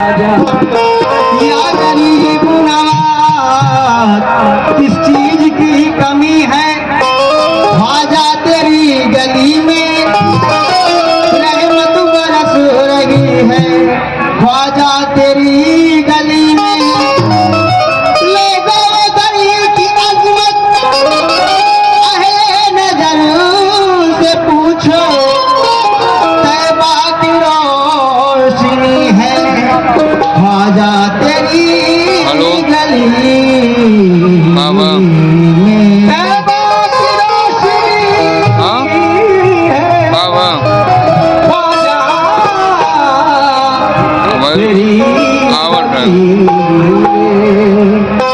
या गरीब नवाज किस चीज की कमी है। ख्वाजा तेरी गली में रहमत बरस रही है। ख्वाजा तेरी गली में लोगों गरीब की अजमत अहले नजर से पूछो। तैबा की रोशनी है ख्वाजा तेरी गली बाबा में। तैबा की रोशनी है बाबा ख्वाजा तेरी आवड गली में।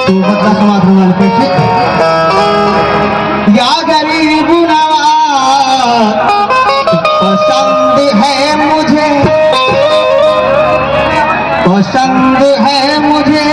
तो बदला समाज हमारे पीछे या गरीब नवाज पसंद है मुझे, पसंद है मुझे।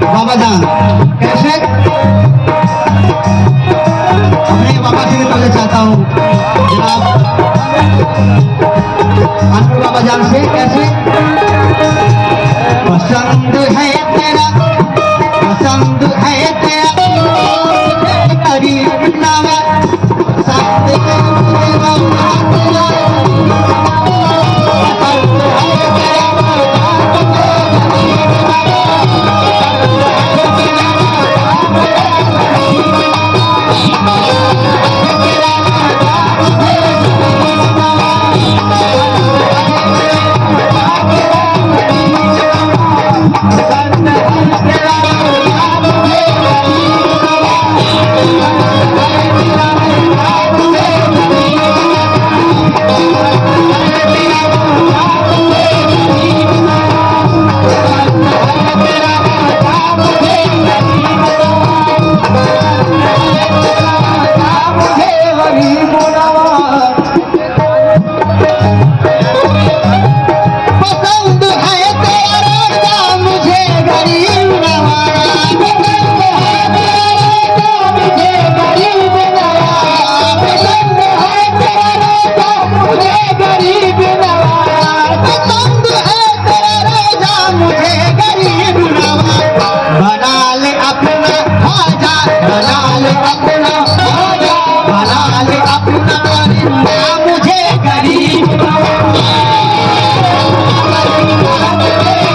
बाबा जान कैसे अपने बाबा से भी बोलना चाहता हूँ जनाब अनपुर बाबा जान से। कैसे पसंद है तेरा, पसंद है तेरा गरीब नवाज। पसंद है मुझे बाबा तेरा, पसंद है तेरा पसंद है तेरा रोजा मुझे गरीब नवाज। पसंद है तेरा रोजा मुझे गरीब नवाज। पसंद है तेरा रोजा मुझे गरीब नवाज। पसंद है तेरा रोजा मुझे गरीब नवाज। बना ले अपना ख्वाजा, बना ले अपना ख्वाजा, बना ले अपना परिंदा मुझे गरीब पहिला कारण खड़ा करे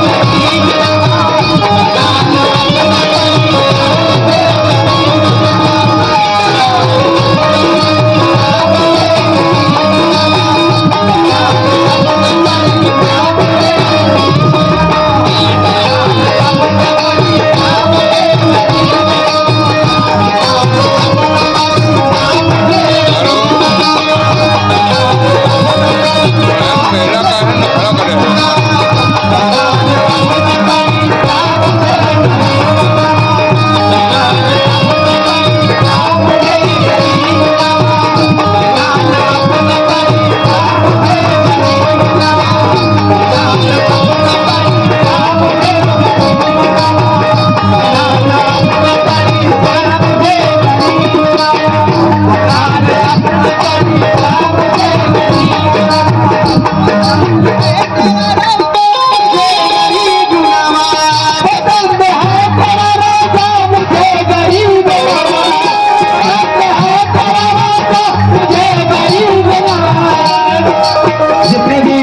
जितने भी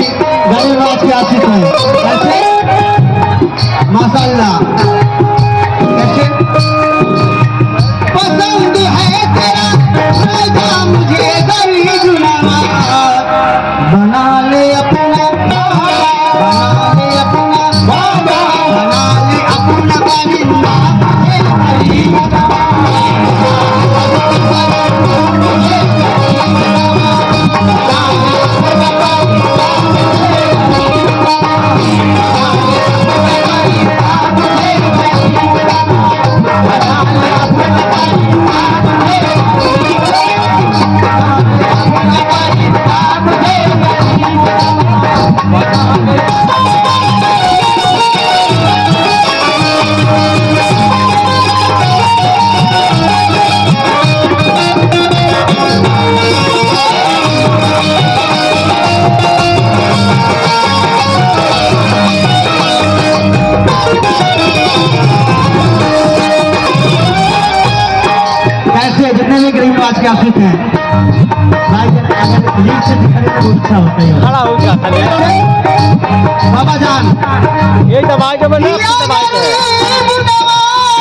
गरीबनाथ के आशिक हैं कैसे माशाल्लाह। कैसे पसंद है तेरा रोजा मुझे गरीब नवाज। बना ले अपना बना ले अपना बाबा, बना ले अपना परिंदा मुझे गरीब नवाज। लीक से दिखाने में बहुत अच्छा होता है खड़ा हो गया खाली बाबा जान ये दबाई जब ना दबाई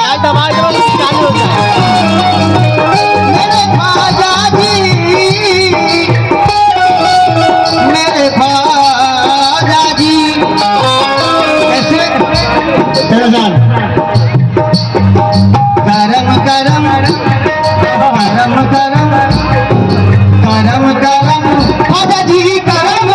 है दबाई जब चालू हो जाए मेरे ख्वाजा जी मेरे ख्वाजा जी कैसे जान करम करम करम करम करम करम ख्वाजा जी करम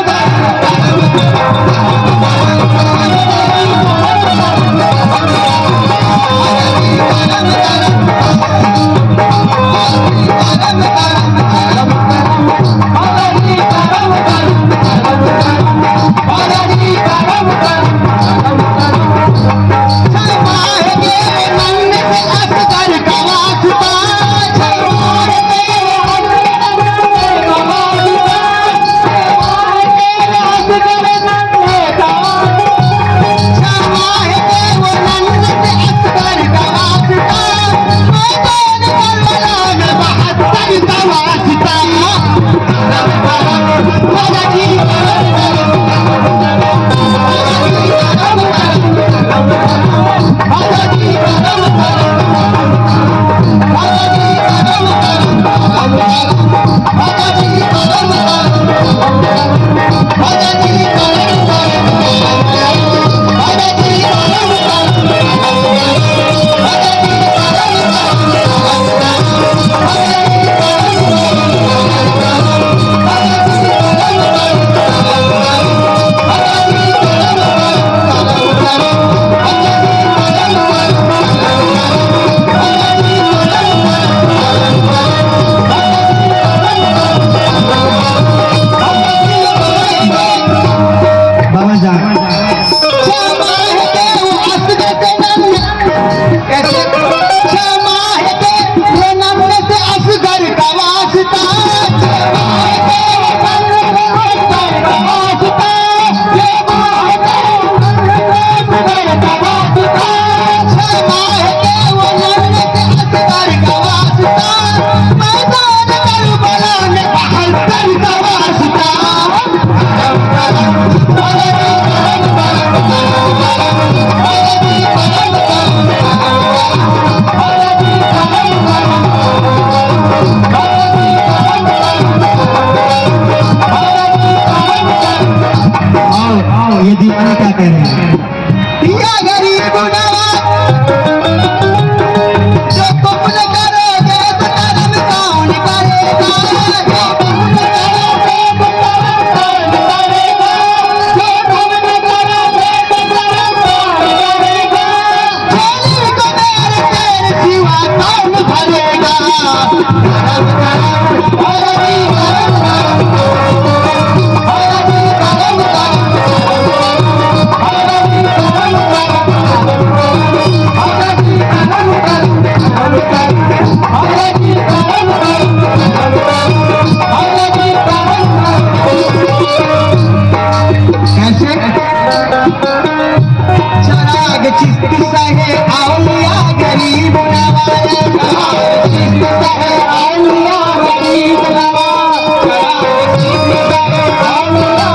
बाबा जान आओ ये दीवाने क्या कह रहे हैं या गरीब नवाज जो तुम करोगे तो कर्म कौन करेगा जो तुम करोगे तो कर्म कौन करेगा जो तुम करोगे तो कर्म कौन करेगा झोली को मेरे तेरे सिवा कौन भरेगा करम करम हरि करम करम हरि करम करम कैसे चराग चिश्ती सहे औलिया गरीब नवाज चराग चिश्ती सहे औलिया गरीब नवाज चराग चिश्ती सहे औलिया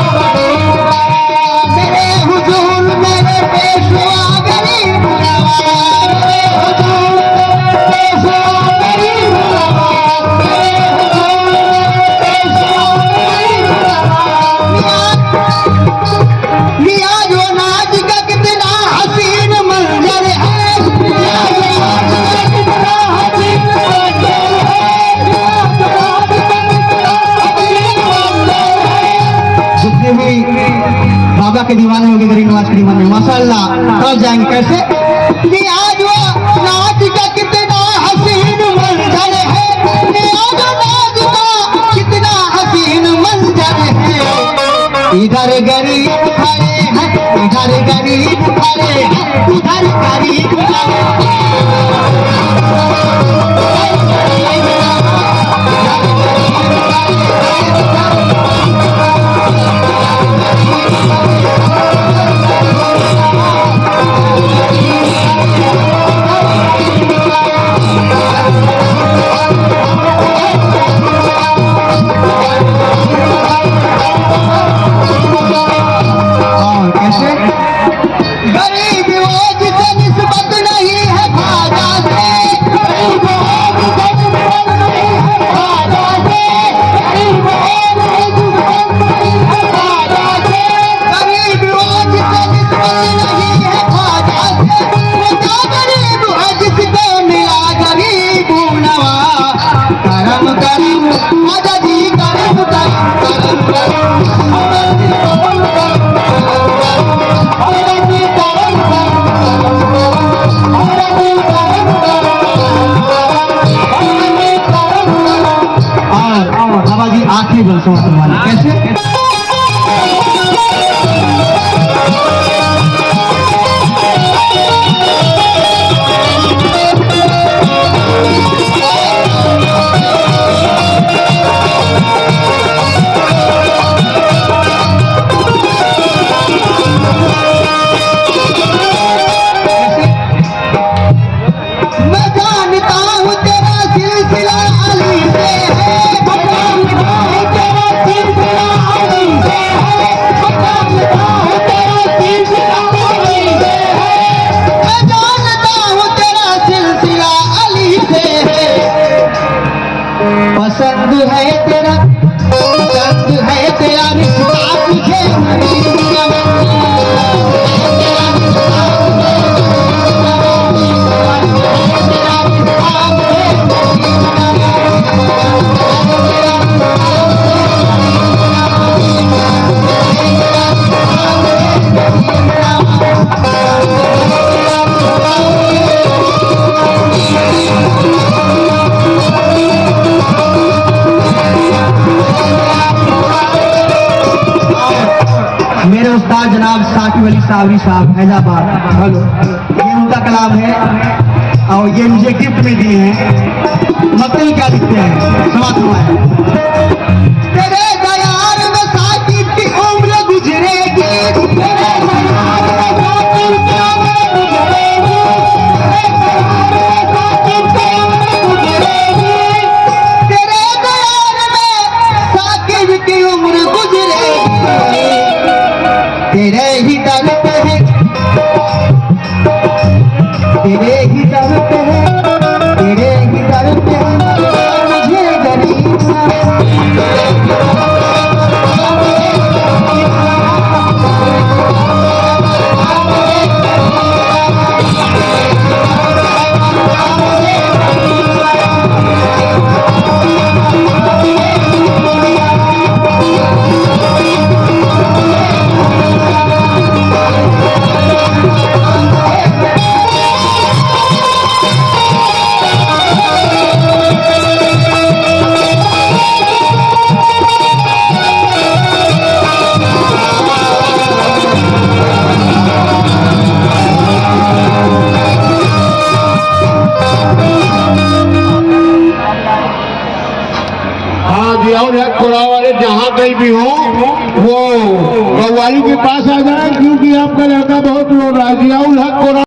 गरीब नवाज मेरे हुजूर मेरे पेशवा गरीब नवाज मेरे हुजूर मेरे पेशवा गरीब नवाज मेरे हुजूर मेरे पेशवा गरीब नवाज नियाज व नाज का कितना हसीन मंजर है नियाज व नाज का कितना हसीन मंजर है नियाज व नाज का कितना हसीन मंजर है जितने भी बाबा के दीवाने होंगे गरीब नवाज के दीवाने माशाल्लाह कब जाएंगे कैसे नियाज व नाज का कितना हसीन मंजर है नियाज व नाज का कितना हसीन मंजर है इधर गरीब खड़े हैं इधर गरीब खड़े हैं उधर गरीब खड़े हैं की आखिरी बल समाप्त वाली कैसे मैं जानता हूँ तेरा सिलसिला अली से है, मैं जानता हूँ तेरा सिलसिला अली से है, मैं जानता हूँ तेरा सिलसिला अली से है, मैं जानता हूँ तेरा सिलसिला अली से है। पसंद है तेरा रिश्ता मुझे मदीना में। मेरे उस्ताद जनाब साकिब अली सावरी साहब हैदराबाद हेलो ये उनका कलाम है और ये मुझे गिफ्ट में दिए हैं। मतलब क्या लिखते हैं समाप्त हुआ है। तेरे दयार में साकिब की उम्र गुजरेगी, तेरे दयार में साकिब की उम्र गुजरेगी, तेरे दयार में साकिब की उम्र गुजरेगी। तेरे ही दर पे है, तेरे ही दर पे है, तेरे ही दर पे है मुझे गरीब और कोड़ा वाले जहाँ कहीं भी हो वो कव्वाली के पास आ जाए, क्योंकि आपका लड़का बहुत रो रहा है। जियाउल हक कोड़ा